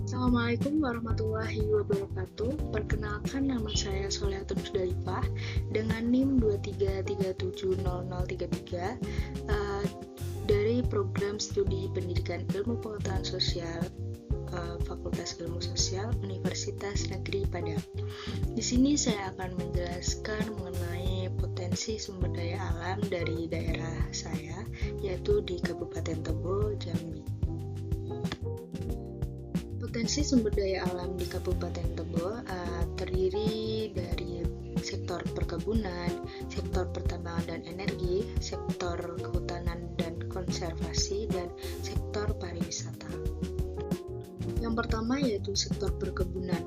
Assalamualaikum warahmatullahi wabarakatuh. Perkenalkan, nama saya Solehatun Musdalifah dengan NIM 23370033 dari program studi pendidikan ilmu pengetahuan sosial Fakultas Ilmu Sosial Universitas Negeri Padang. Di sini saya akan menjelaskan mengenai potensi sumber daya alam dari daerah saya, yaitu di Kabupaten Tebo, Jambi. Potensi sumber daya alam di Kabupaten Tebo terdiri dari sektor perkebunan, sektor pertambangan dan energi, sektor kehutanan dan konservasi, dan sektor pariwisata. Yang pertama yaitu sektor perkebunan.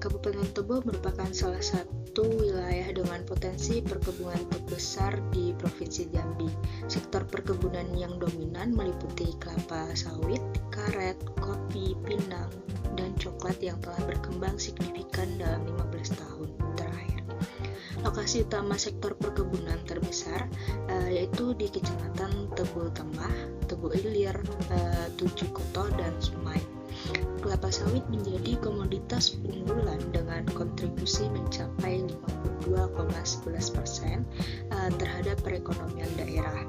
Kabupaten Tebo merupakan salah satu wilayah dengan potensi perkebunan terbesar di Provinsi Jambi. Sektor perkebunan yang dominan meliputi kelapa sawit, karet, kopi, pinang, dan coklat yang telah berkembang signifikan dalam 15 tahun terakhir. Lokasi utama sektor perkebunan terbesar yaitu di Kecamatan Tebo Tengah, Tebo Ilir, Tujuh Koto, dan Sumai. Kelapa sawit menjadi komoditas unggulan dengan kontribusi mencapai 52,11% terhadap perekonomian daerah.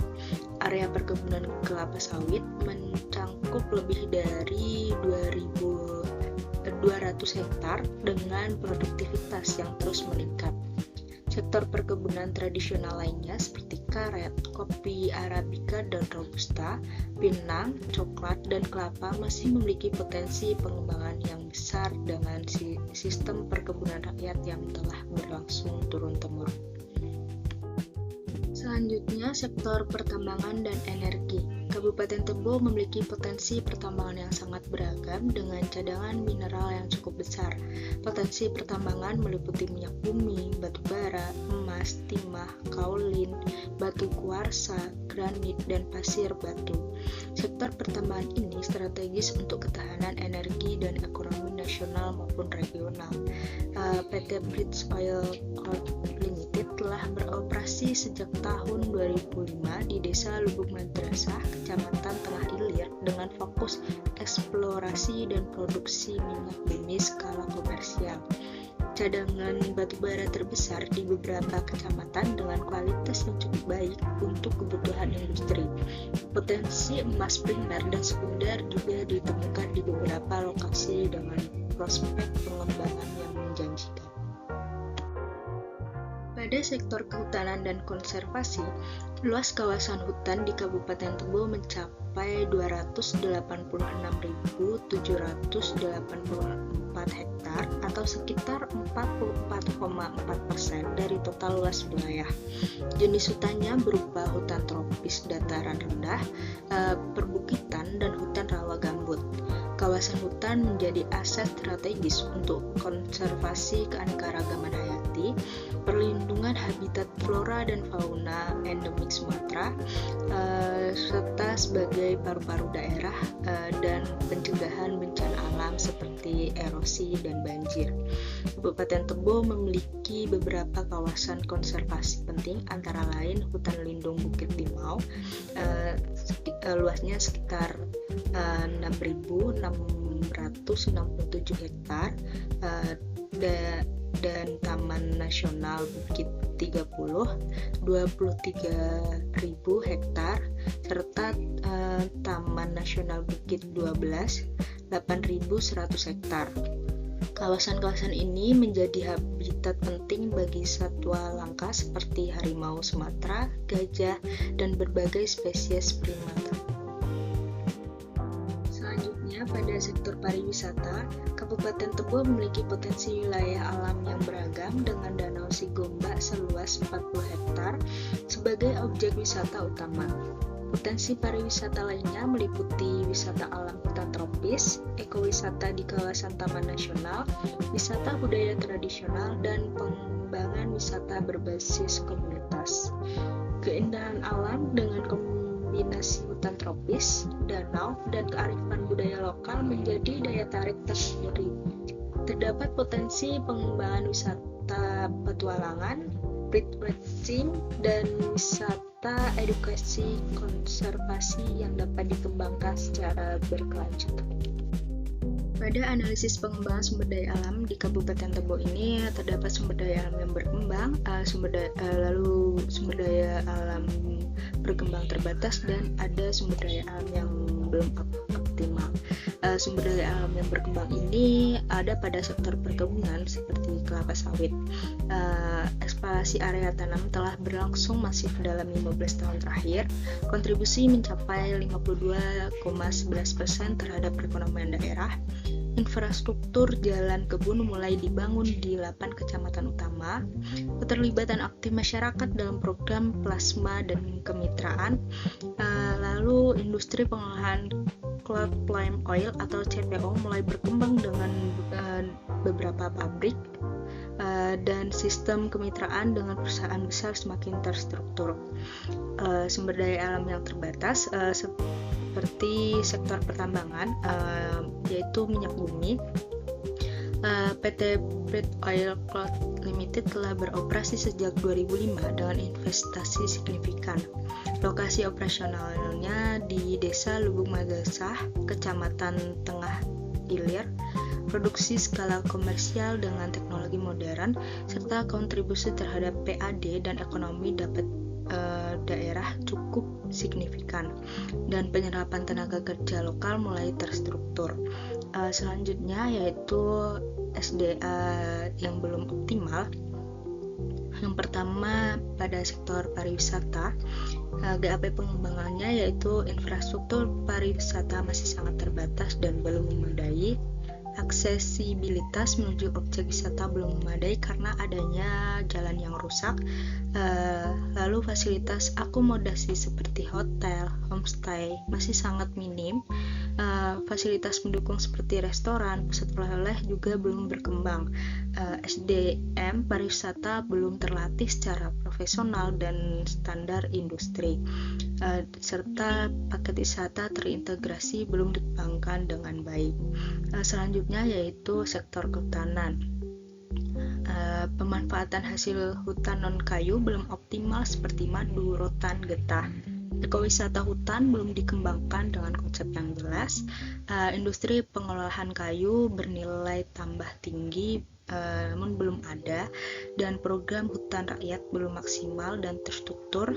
Area perkebunan kelapa sawit mencangkup lebih dari 2.200 hektar dengan produktivitas yang terus meningkat. Sektor perkebunan tradisional lainnya seperti karet, kopi Arabica dan Robusta, pinang, coklat, dan kelapa masih memiliki potensi pengembangan yang besar dengan sistem perkebunan rakyat yang telah berlangsung turun-temurun. Selanjutnya, sektor pertambangan dan energi. Kabupaten Tebo memiliki potensi pertambangan yang sangat beragam dengan cadangan mineral yang cukup besar. Potensi pertambangan meliputi minyak bumi, batu bara, emas, timah, kaolin, batu kuarsa, granit, dan pasir batu. Sektor pertambangan ini strategis untuk ketahanan energi dan ekonomi nasional maupun regional. PT British Oil Corp Limited telah beroperasi sejak tahun 2005 di Desa Lubuk Madrasah, Kecamatan Tengah Ilir, dengan fokus eksplorasi dan produksi minyak bumi skala komersial. Cadangan batubara terbesar di beberapa kecamatan dengan kualitas yang cukup baik untuk kebutuhan industri. Potensi emas primer dan sekunder juga ditemukan di beberapa lokasi dengan prospek pengembangan yang menjanjikan. Pada sektor kehutanan dan konservasi, luas kawasan hutan di Kabupaten Tebo mencapai 286.784 hektar atau sekitar 44,4% dari total luas wilayah. Jenis hutannya berupa hutan tropis dataran rendah, perbukitan, dan hutan rawa gambut. Kawasan hutan menjadi aset strategis untuk konservasi keanekaragaman hayati, perlindungan habitat flora dan fauna endemik Sumatera, serta sebagai paru-paru daerah dan pencegahan bencana alam seperti erosi dan banjir. Kabupaten Tebo memiliki beberapa kawasan konservasi penting, antara lain hutan lindung Bukit Limau, luasnya sekitar 6.667 hektar, dan Taman Nasional Bukit 30, 23.000 hektar, serta Taman Nasional Bukit 12, 8.100 hektar. Kawasan-kawasan ini menjadi habitat penting bagi satwa langka seperti harimau Sumatera, gajah, dan berbagai spesies primata. Selanjutnya, pada sektor pariwisata, Kabupaten Tebo memiliki potensi wilayah alam yang beragam dengan Danau Sigombak seluas 40 hektar sebagai objek wisata utama. Potensi pariwisata lainnya meliputi wisata alam hutan tropis, ekowisata di kawasan Taman Nasional, wisata budaya tradisional, dan pengembangan wisata berbasis komunitas. Keindahan alam dengan kombinasi hutan tropis, danau, dan kearifan budaya lokal menjadi daya tarik tersendiri. Terdapat potensi pengembangan wisata petualangan, breathing, dan wisata edukasi konservasi yang dapat dikembangkan secara berkelanjutan. Pada analisis pengembangan sumber daya alam di Kabupaten Tebo ini terdapat sumber daya alam yang berkembang, lalu sumber daya alam berkembang terbatas, dan ada sumber daya alam yang belum optimal. Sumber daya alam yang berkembang ini ada pada sektor perkebunan seperti kelapa sawit. Eksplorasi area tanam telah berlangsung masif dalam 15 tahun terakhir. Kontribusi mencapai 52,11% terhadap perekonomian daerah. Infrastruktur jalan kebun mulai dibangun di 8 kecamatan utama. Keterlibatan aktif masyarakat dalam program plasma dan kemitraan. Lalu industri pengolahan crude palm oil atau CPO mulai berkembang dengan beberapa pabrik, dan sistem kemitraan dengan perusahaan besar semakin terstruktur. Sumber daya alam yang terbatas seperti sektor pertambangan, yaitu minyak bumi. PT Brent Oil Cloud Limited telah beroperasi sejak 2005 dengan investasi signifikan. Lokasi operasionalnya di Desa Lubuk Magasah, Kecamatan Tengah Ilir. Produksi skala komersial dengan teknologi modern, serta kontribusi terhadap PAD dan ekonomi daerah cukup signifikan, dan penyerapan tenaga kerja lokal mulai terstruktur. Selanjutnya yaitu SDA yang belum optimal. Yang pertama pada sektor pariwisata, GAP pengembangannya yaitu infrastruktur pariwisata masih sangat terbatas dan belum memadai. Aksesibilitas menuju objek wisata belum memadai karena adanya jalan yang rusak. Lalu fasilitas akomodasi seperti hotel, homestay masih sangat minim. Fasilitas pendukung seperti restoran, pusat oleh-oleh juga belum berkembang. SDM pariwisata belum terlatih secara profesional dan standar industri. Serta paket wisata terintegrasi belum dikembangkan dengan baik. Selanjutnya yaitu sektor kehutanan. Pemanfaatan hasil hutan non-kayu belum optimal seperti madu, rotan, getah. Ekowisata hutan belum dikembangkan dengan konsep yang jelas. Industri pengolahan kayu bernilai tambah tinggi namun belum ada, dan program hutan rakyat belum maksimal dan terstruktur.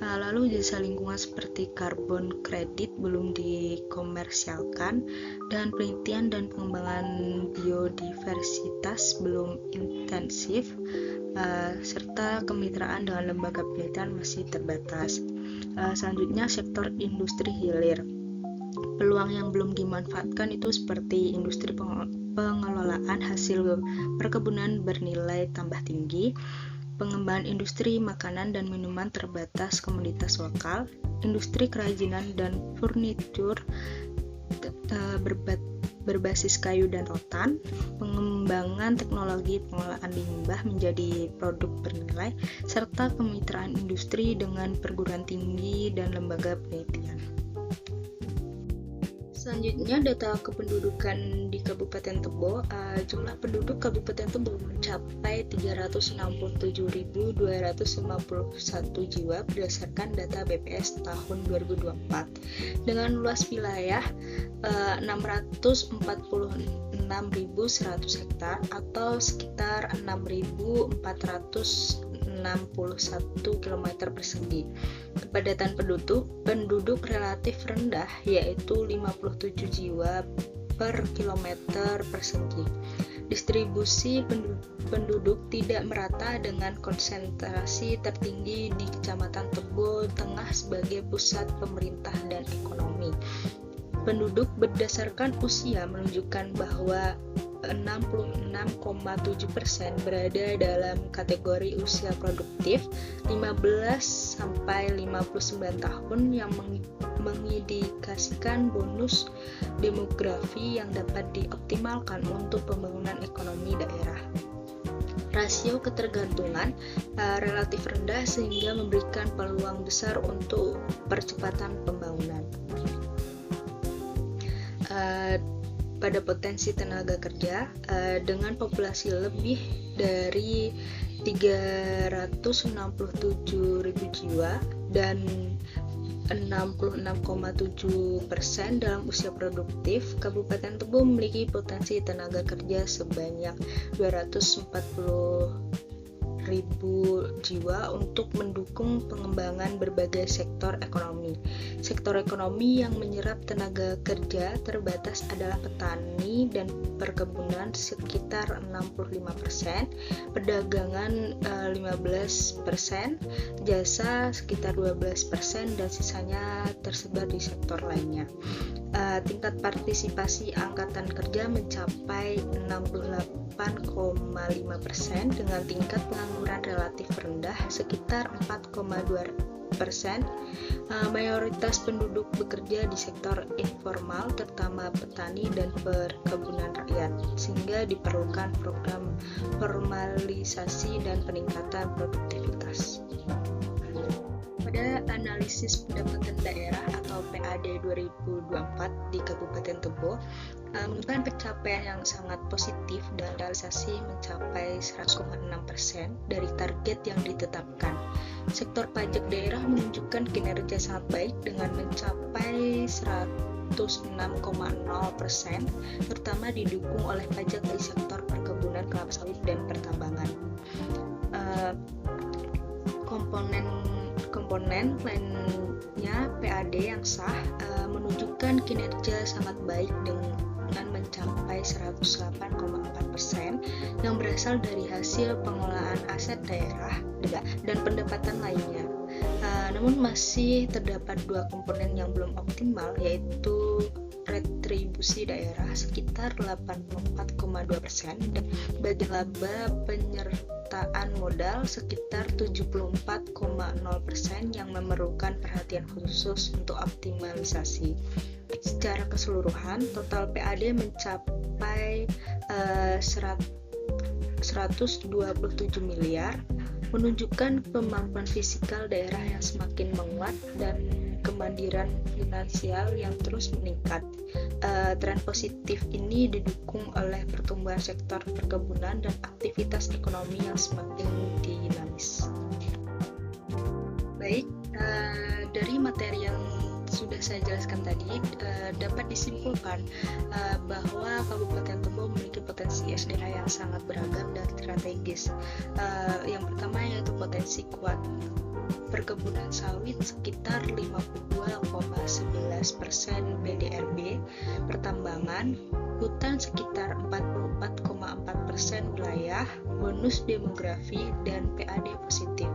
Lalu jasa lingkungan seperti karbon kredit belum dikomersialkan, dan penelitian dan pengembangan biodiversitas belum intensif, serta kemitraan dengan lembaga penelitian masih terbatas. Selanjutnya sektor industri hilir. Peluang yang belum dimanfaatkan itu seperti industri pengelolaan hasil perkebunan bernilai tambah tinggi, pengembangan industri makanan dan minuman terbatas komoditas lokal, industri kerajinan dan furnitur berbasis kayu dan rotan, pengembangan teknologi pengolahan limbah menjadi produk bernilai, serta kemitraan industri dengan perguruan tinggi dan lembaga penelitian. Selanjutnya data kependudukan di Kabupaten Tebo. Jumlah penduduk Kabupaten Tebo mencapai 367.251 jiwa berdasarkan data BPS tahun 2024, dengan luas wilayah 646.100 hektar atau sekitar 6.461 km persegi. Kepadatan penduduk relatif rendah, yaitu 57 jiwa per kilometer persegi. Distribusi penduduk tidak merata dengan konsentrasi tertinggi di Kecamatan Tebo Tengah sebagai pusat pemerintah dan ekonomi. Penduduk berdasarkan usia menunjukkan bahwa 66,7% berada dalam kategori usia produktif 15-59 tahun yang mengindikasikan bonus demografi yang dapat dioptimalkan untuk pembangunan ekonomi daerah. Rasio ketergantungan relatif rendah sehingga memberikan peluang besar untuk percepatan pembangunan. Pada potensi tenaga kerja dengan populasi lebih dari 367.000 jiwa dan 66,7% dalam usia produktif. Kabupaten Tebo memiliki potensi tenaga kerja sebanyak 240.000 jiwa untuk mendukung pengembangan berbagai sektor ekonomi. Sektor ekonomi yang menyerap tenaga kerja terbatas adalah petani dan perkebunan sekitar 65%, perdagangan 15%, jasa sekitar 12%, dan sisanya tersebar di sektor lainnya. Tingkat partisipasi angkatan kerja mencapai 68,5% dengan tingkat pengangguran relatif rendah sekitar 4,2%. Mayoritas penduduk bekerja di sektor informal terutama petani dan perkebunan rakyat, sehingga diperlukan program formalisasi dan peningkatan produktivitas. Pada analisis pendapatan daerah atau PAD 2024 di Kabupaten Tebo menunjukkan pencapaian yang sangat positif dan realisasi mencapai 100,6% dari target yang ditetapkan. Sektor pajak daerah menunjukkan kinerja sangat baik dengan mencapai 106,0%, terutama didukung oleh pajak di sektor perkebunan kelapa sawit dan pertambangan. Komponen lainnya PAD yang sah menunjukkan kinerja sangat baik dengan mencapai 108,4% yang berasal dari hasil pengelolaan aset daerah dan pendapatan lainnya. Namun masih terdapat dua komponen yang belum optimal, yaitu retribusi daerah sekitar 84,2% dan bagian laba penyertaan modal sekitar 74,0% yang memerlukan perhatian khusus untuk optimalisasi. Secara keseluruhan, total PAD mencapai 127 miliar, menunjukkan kemampuan fiskal daerah yang semakin menguat dan kemandirian finansial yang terus meningkat. Tren positif ini didukung oleh pertumbuhan sektor perkebunan dan aktivitas ekonomi yang semakin dinamis. Baik, dari materi yang sudah saya jelaskan tadi, dapat disimpulkan bahwa Kabupaten Tebo memiliki potensi SDA yang sangat beragam dan strategis. Yang pertama yaitu potensi kuat perkebunan sawit sekitar 52,11% PDRB, pertambangan, hutan sekitar 44,4% wilayah, bonus demografi, dan PAD positif.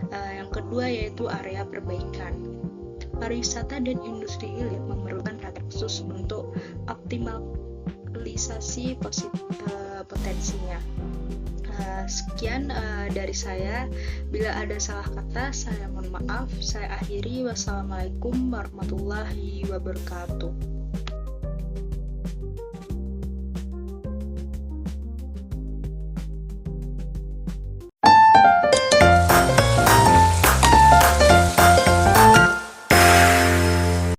Yang kedua yaitu area perbaikan. Pariwisata dan industri hilir memerlukan perhatian khusus untuk optimalisasi potensinya. Sekian dari saya. Bila ada salah kata, saya mohon maaf. Saya akhiri. Wassalamualaikum warahmatullahi wabarakatuh.